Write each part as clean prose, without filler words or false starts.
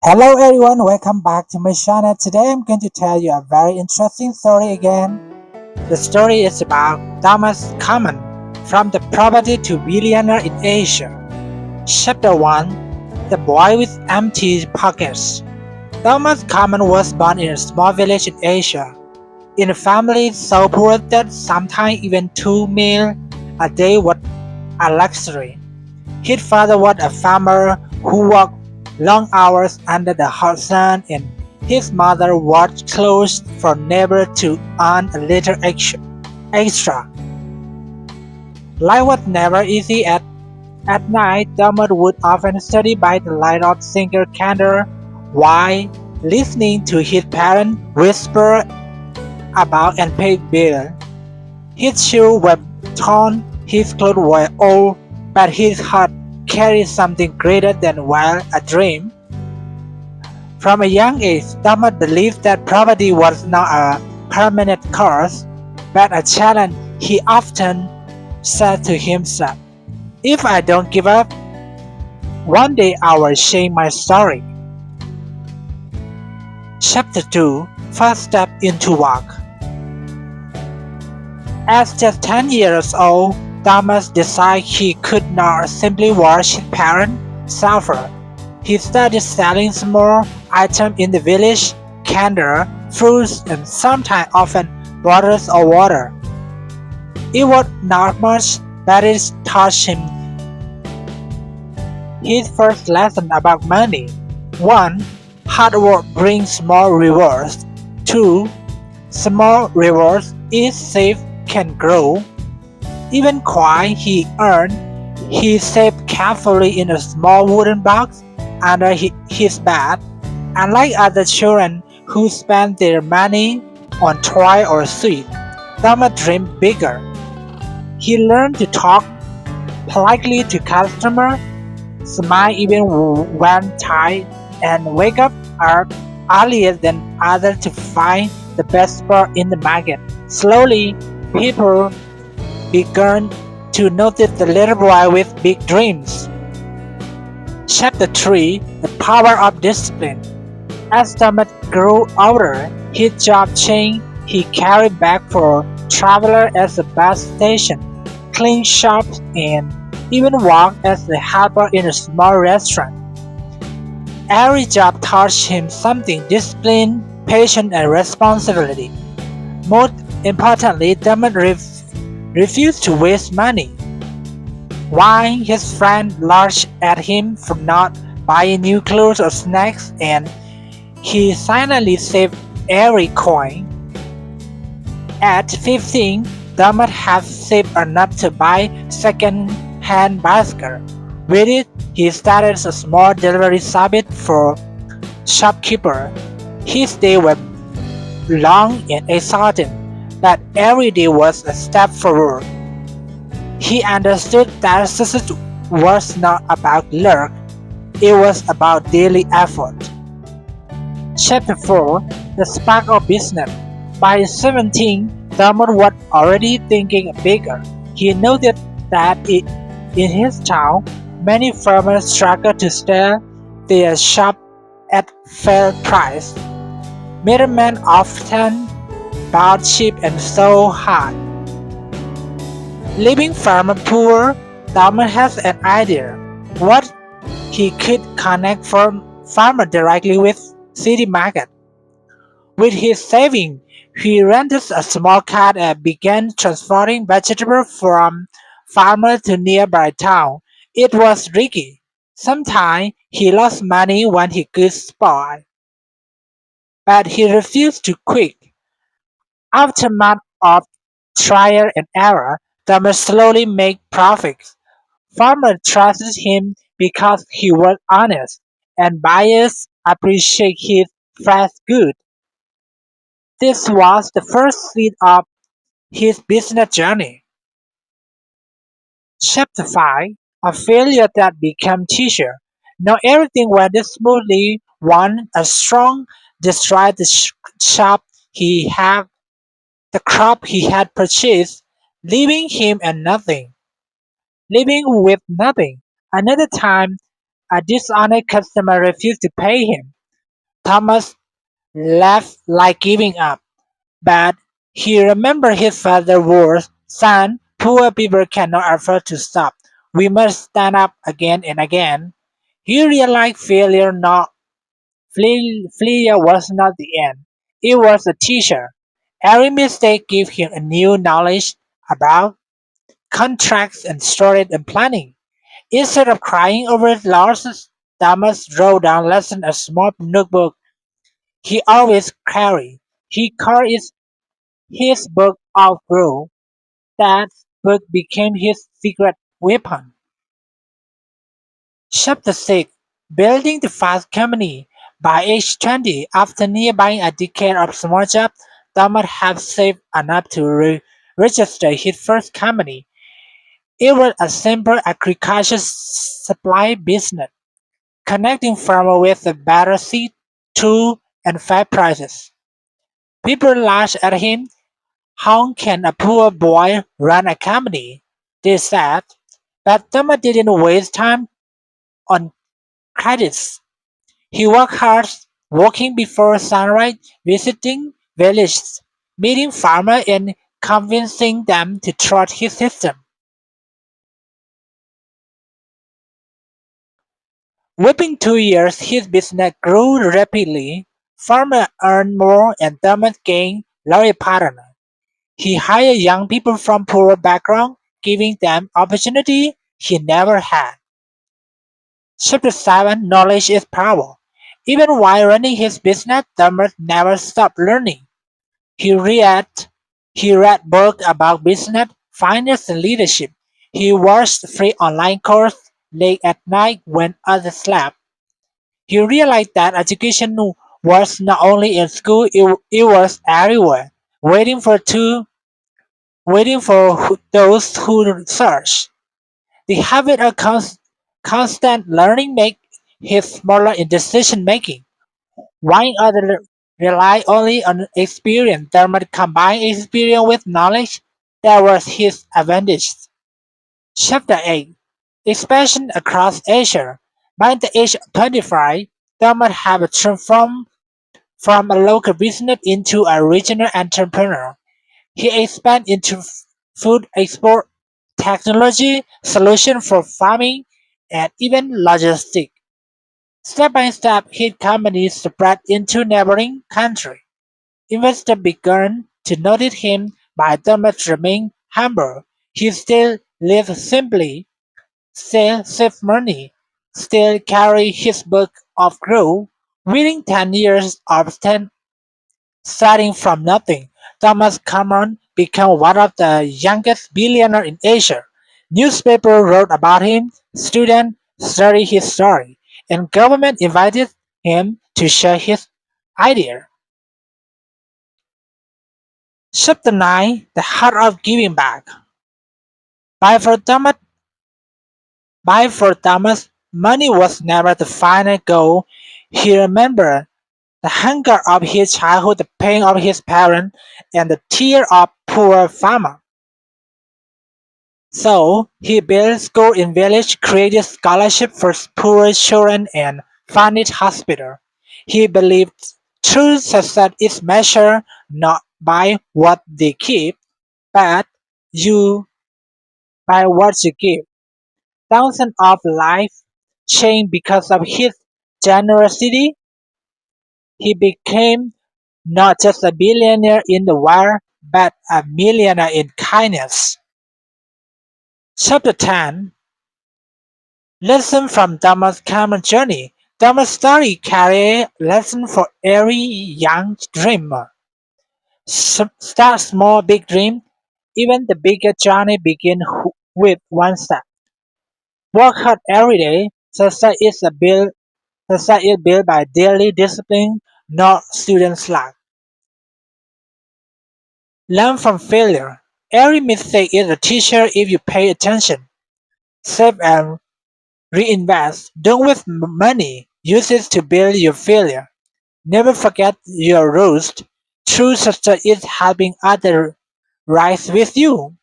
Hello everyone, welcome back to my channel. Today I'm going to tell you a very interesting story again. The story is about Thomas Common, from the poverty to billionaire in Asia. Chapter 1: The Boy with Empty Pockets. Thomas Common was born in a small village in Asia, in a family so poor that sometimes even 2 meals a day was a luxury. His father was a farmer who worked long hours under the hot sun, and his mother washed clothes for neighbors to earn a little extra. Life was never easy. At night, Thomas would often study by the light of single candle while listening to his parents whisper about unpaid bills. His shoes were torn, his clothes were old, but his heart carried something greater than a dream. From a young age, Thomas believed that poverty was not a permanent curse, but a challenge. He often said to himself, "If I don't give up, one day I will change my story." Chapter 2: First Step into Work. As just 10 years old, Thomas decided he could not simply watch his parents suffer. He started selling small items in the village: candles, fruits, and sometimes often bottles of water. It was not much, but it taught him his first lesson about money. 1. Hard work brings small rewards. 2. Small rewards is safe can grow. Even coin he earned, he saved carefully in a small wooden box under his bed. Unlike other children who spend their money on toy or sweet, Thomas dreamed bigger. He learned to talk politely to customers, smile even when tired, and wake up earlier than others to find the best spot in the market. Slowly, people began to notice the little boy with big dreams. Chapter 3: The Power of Discipline. As Thomas grew older, his job changed. He carried bags for travelers at the bus station, cleaned shops, and even worked as a helper in a small restaurant. Every job taught him something: discipline, patience, and responsibility. Most importantly, Thomas refused to waste money. While his friends laughed at him for not buying new clothes or snacks, and he silently saved every coin. At 15, Thomas had saved enough to buy second-hand bicycle. With it, he started a small delivery service for shopkeepers. His days were long and exhausting, but every day was a step forward. He understood that success was not about luck, it was about daily effort. Chapter 4: The Spark of Business. By 17, Thomas was already thinking bigger. He noted that in his town, many farmers struggled to sell their shop at fair price. Middlemen often bought cheap and sold high, leaving farmers poor. Thomas has an idea. What he could connect farmers directly with city market. With his savings, he rented a small cart and began transporting vegetables from farmers to nearby town. It was risky. Sometimes he lost money when he goods spoiled, but he refused to quit. After months of trial and error, Thomas slowly made profits. Farmers trusted him because he was honest, and buyers appreciated his fresh goods. This was the first seed of his business journey. Chapter 5: A Failure That Became Teacher. Not everything went smoothly. A storm destroyed shop he had, the crop he had purchased, leaving him with nothing. Another time, a dishonest customer refused to pay him. Thomas left like giving up, but he remembered his father's words, "Son, poor people cannot afford to stop. We must stand up again and again." He realized failure was not the end. It was a teacher. Every mistake gave him a new knowledge about contracts and storage and planning. Instead of crying over losses, Thomas wrote down lessons in a small notebook he always carried. He called it his book outgrew. That book became his secret weapon. Chapter 6: Building the Fast Company. By age 20, after nearby a decade of small jobs, Thomas had saved enough to register his first company. It was a simple agriculture supply business, connecting farmers with the better seed, tools, and fair prices. People laughed at him. "How can a poor boy run a company?" they said. But Thomas didn't waste time on credits. He worked hard, walking before sunrise, visiting villages, meeting farmers, and convincing them to trust his system. Within 2 years, his business grew rapidly. Farmers earned more, and Thomas gained loyal partners. He hired young people from poorer backgrounds, giving them opportunity he never had. Chapter 7: Knowledge is Power. Even while running his business, Thomas never stopped learning. He read he read books about business, finance, and leadership. He watched free online courses late at night when others slept. He realized that education was not only in school, it was everywhere, waiting for those who search. The habit of constant learning made him smaller in decision making. While others rely only on experience, Dermot combined experience with knowledge. That was his advantage. Chapter 8: Expansion across Asia. By the age of 25, Dermot had transformed from a local business into a regional entrepreneur. He expanded into food export, technology, solutions for farming, and even logistics. Step by step, his company spread into neighboring countries. Investors began to notice him, but Thomas remained humble. He still lived simply, still saved money, still carried his book of growth. Within 10 years of starting from nothing, Thomas Cameron became one of the youngest billionaires in Asia. Newspapers wrote about him, students studied his story, and government invited him to share his idea. Chapter 9: The Heart of Giving Back. By for Thomas, money was never the final goal. He remembered the hunger of his childhood, the pain of his parents, and the tear of poor farmer. So he built school in village, created scholarship for poor children, and funded hospital. He believed true success is measured not by what they keep, but you by what you give. Thousands of lives changed because of his generosity. He became not just a billionaire in the world, but a millionaire in kindness. Chapter 10: Lesson from Thomas Cameron's journey. Thomas' story carries lesson for every young dreamer. Start small, big dream. Even the biggest journey begins with one step. Work hard every day. Success is built by daily discipline, not student slack. Learn from failure. Every mistake is a teacher if you pay attention. Save and reinvest. Don't waste money. Use it to build your failure. Never forget your roots. True success is helping others rise with you.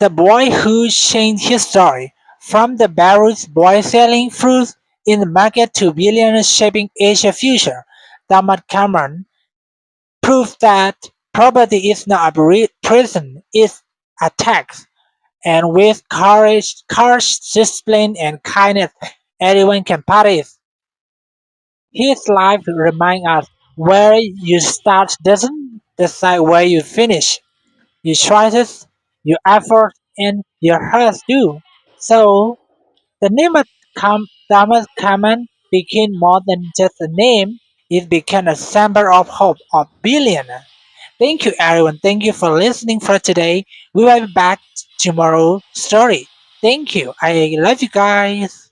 The boy who changed his story. From the barrels boy selling fruit in the market to billionaires shaping Asia's future. Damat Cameron proved that property is not a prison, it's a tax. And with courage, discipline, and kindness, everyone can participate. His life reminds us where you start doesn't decide where you finish. Your choices, your effort, and your heart do. So the name of Thomas Kaman became more than just a name. It became a symbol of hope of billionaire. Thank you, everyone. Thank you for listening for today. We will be back tomorrow story. Thank you. I love you guys.